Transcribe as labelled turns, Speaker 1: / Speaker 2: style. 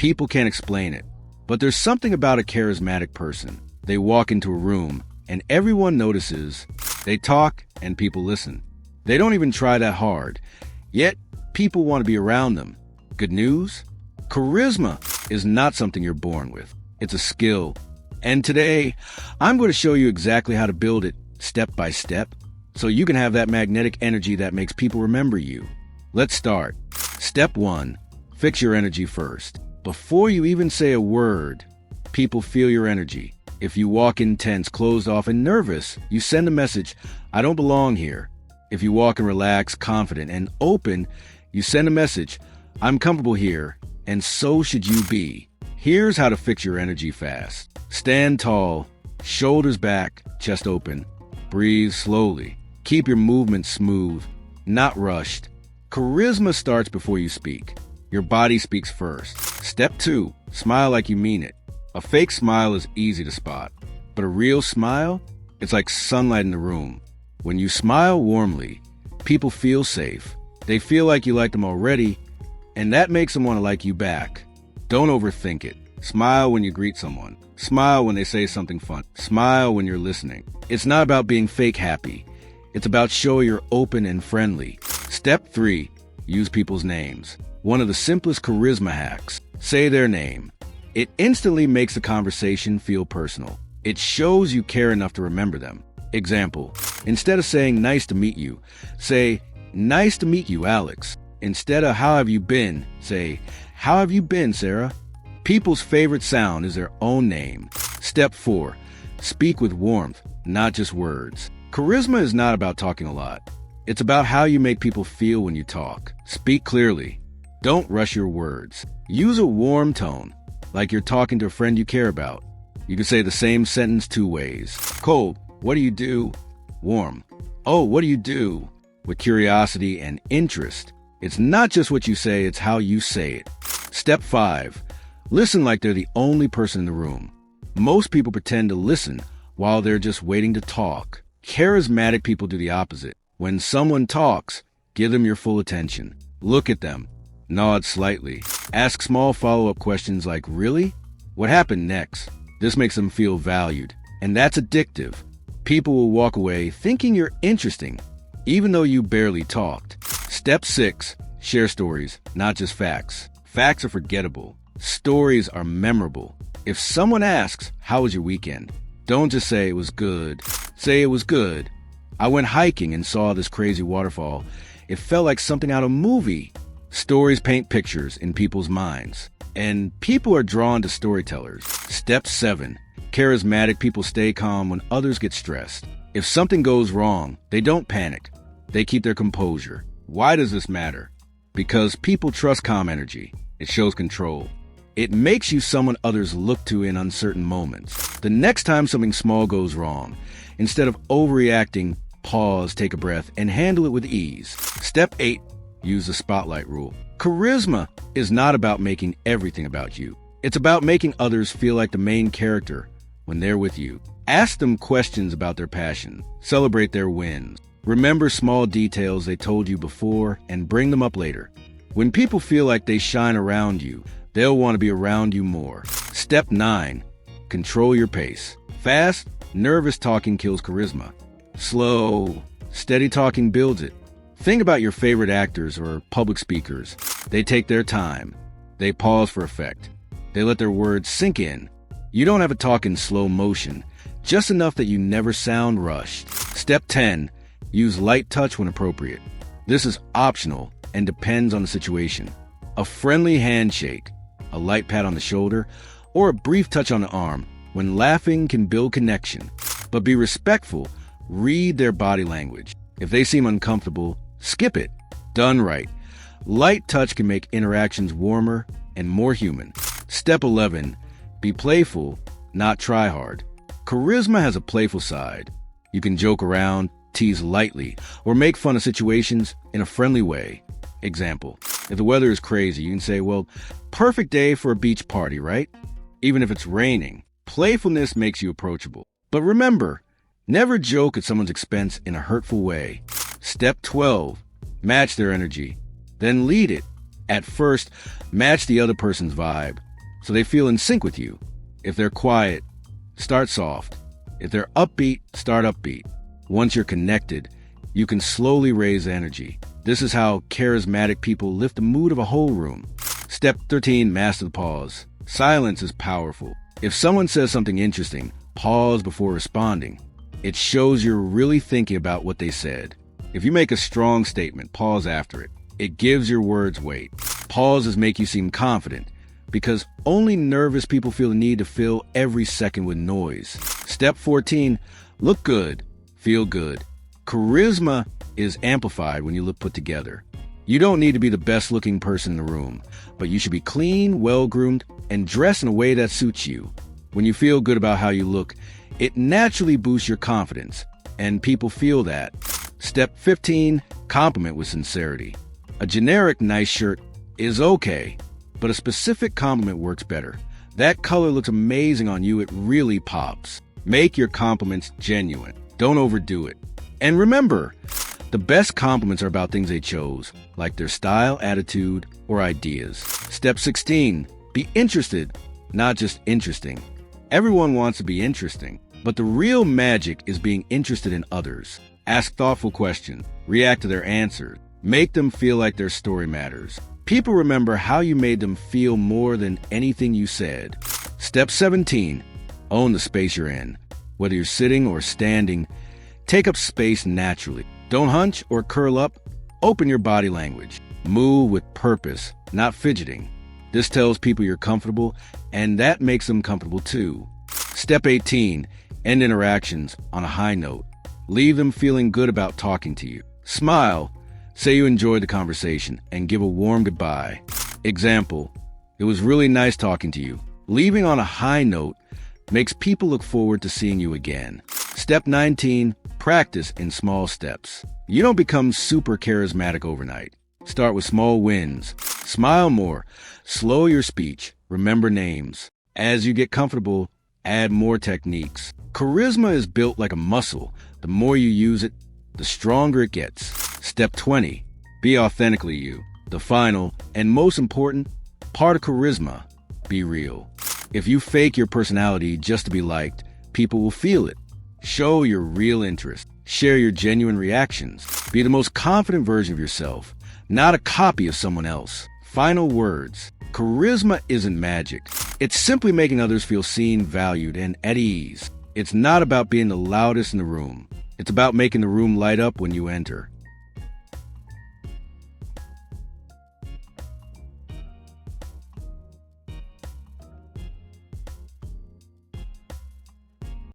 Speaker 1: People can't explain it, but there's something about a charismatic person. They walk into a room, and everyone notices. They talk, and people listen. They don't even try that hard, yet people want to be around them. Good news? Charisma is not something you're born with. It's a skill. And today, I'm going to show you exactly how to build it step by step, so you can have that magnetic energy that makes people remember you. Let's start. Step 1. Fix your energy first. Before you even say a word, people feel your energy. If you walk in tense, closed off, and nervous, you send a message, I don't belong here. If you walk in relaxed, confident, and open, you send a message, I'm comfortable here, and so should you be. Here's how to fix your energy fast. Stand tall, shoulders back, chest open. Breathe slowly. Keep your movement smooth, not rushed. Charisma starts before you speak. Your body speaks first. Step 2, smile like you mean it. A fake smile is easy to spot, but a real smile, it's like sunlight in the room. When you smile warmly, people feel safe. They feel like you like them already, and that makes them want to like you back. Don't overthink it. Smile when you greet someone. Smile when they say something fun. Smile when you're listening. It's not about being fake happy. It's about showing you're open and friendly. Step 3, use people's names. One of the simplest charisma hacks. Say their name. It instantly makes the conversation feel personal. It shows you care enough to remember them. Example, instead of saying nice to meet you, say nice to meet you, Alex. Instead of how have you been, say how have you been, Sarah? People's favorite sound is their own name. Step 4, speak with warmth, not just words. Charisma is not about talking a lot. It's about how you make people feel when you talk. Speak clearly. Don't rush your words. Use a warm tone, like you're talking to a friend you care about. You can say the same sentence 2 ways. Cold, what do you do? Warm, oh, what do you do? With curiosity and interest. It's not just what you say, it's how you say it. Step 5, listen like they're the only person in the room. Most people pretend to listen while they're just waiting to talk. Charismatic people do the opposite. When someone talks, give them your full attention. Look at them. Nod slightly. Ask small follow-up questions like, really? What happened next? This makes them feel valued. And that's addictive. People will walk away thinking you're interesting, even though you barely talked. Step 6, share stories, not just facts. Facts are forgettable. Stories are memorable. If someone asks, how was your weekend? Don't just say it was good. Say it was good. I went hiking and saw this crazy waterfall. It felt like something out of a movie. Stories paint pictures in people's minds, and people are drawn to storytellers. Step 7, charismatic people stay calm when others get stressed. If something goes wrong, they don't panic. They keep their composure. Why does this matter? Because people trust calm energy. It shows control. It makes you someone others look to in uncertain moments. The next time something small goes wrong, instead of overreacting, pause, take a breath, and handle it with ease. Step 8, use the spotlight rule. Charisma is not about making everything about you. It's about making others feel like the main character when they're with you. Ask them questions about their passion. Celebrate their wins. Remember small details they told you before and bring them up later. When people feel like they shine around you, they'll want to be around you more. Step 9, control your pace. Fast, nervous talking kills charisma. Slow, steady talking builds it. Think about your favorite actors or public speakers. They take their time. They pause for effect. They let their words sink in. You don't have to talk in slow motion, just enough that you never sound rushed. Step 10, use light touch when appropriate. This is optional and depends on the situation. A friendly handshake, a light pat on the shoulder, or a brief touch on the arm when laughing can build connection. But be respectful. Read their body language. If they seem uncomfortable, skip it. Done right. Light touch can make interactions warmer and more human. Step 11, be playful, not try hard. Charisma has a playful side. You can joke around, tease lightly, or make fun of situations in a friendly way. Example, if the weather is crazy, you can say, well, perfect day for a beach party, right? Even if it's raining. Playfulness makes you approachable. But remember, never joke at someone's expense in a hurtful way. Step 12, match their energy. Then lead it. At first, match the other person's vibe. so they feel in sync with you. If they're quiet, start soft. If they're upbeat, start upbeat. Once you're connected, you can slowly raise energy. This is how charismatic people lift the mood of a whole room. Step 13, master the pause. Silence is powerful. If someone says something interesting, pause before responding. It shows you're really thinking about what they said. If you make a strong statement, pause after it. It gives your words weight. Pauses make you seem confident, because only nervous people feel the need to fill every second with noise. Step 14, look good, feel good. Charisma is amplified when you look put together. You don't need to be the best looking person in the room, but you should be clean, well-groomed, and dressed in a way that suits you. When you feel good about how you look, it naturally boosts your confidence, and people feel that. Step 15, compliment with sincerity. A generic nice shirt is okay, but a specific compliment works better. That color looks amazing on you, it really pops. Make your compliments genuine. Don't overdo it. And remember, the best compliments are about things they chose, like their style, attitude, or ideas. Step 16, be interested, not just interesting. Everyone wants to be interesting, but the real magic is being interested in others. Ask thoughtful questions, react to their answers, make them feel like their story matters. People remember how you made them feel more than anything you said. Step 17, own the space you're in. Whether you're sitting or standing, take up space naturally. Don't hunch or curl up. Open your body language. Move with purpose, not fidgeting. This tells people you're comfortable, and that makes them comfortable too. Step 18, end interactions on a high note. Leave them feeling good about talking to you. Smile, say you enjoyed the conversation, and give a warm goodbye. Example, it was really nice talking to you. Leaving on a high note makes people look forward to seeing you again. Step 19, practice in small steps. You don't become super charismatic overnight. Start with small wins. Smile more. Slow your speech. Remember names. As you get comfortable, add more techniques. Charisma is built like a muscle. The more you use it, the stronger it gets. Step 20, be authentically you. The final and most important part of charisma, be real. If you fake your personality just to be liked, people will feel it. Show your real interest. Share your genuine reactions. Be the most confident version of yourself, not a copy of someone else. Final words. Charisma isn't magic. It's simply making others feel seen, valued, and at ease. It's not about being the loudest in the room. It's about making the room light up when you enter.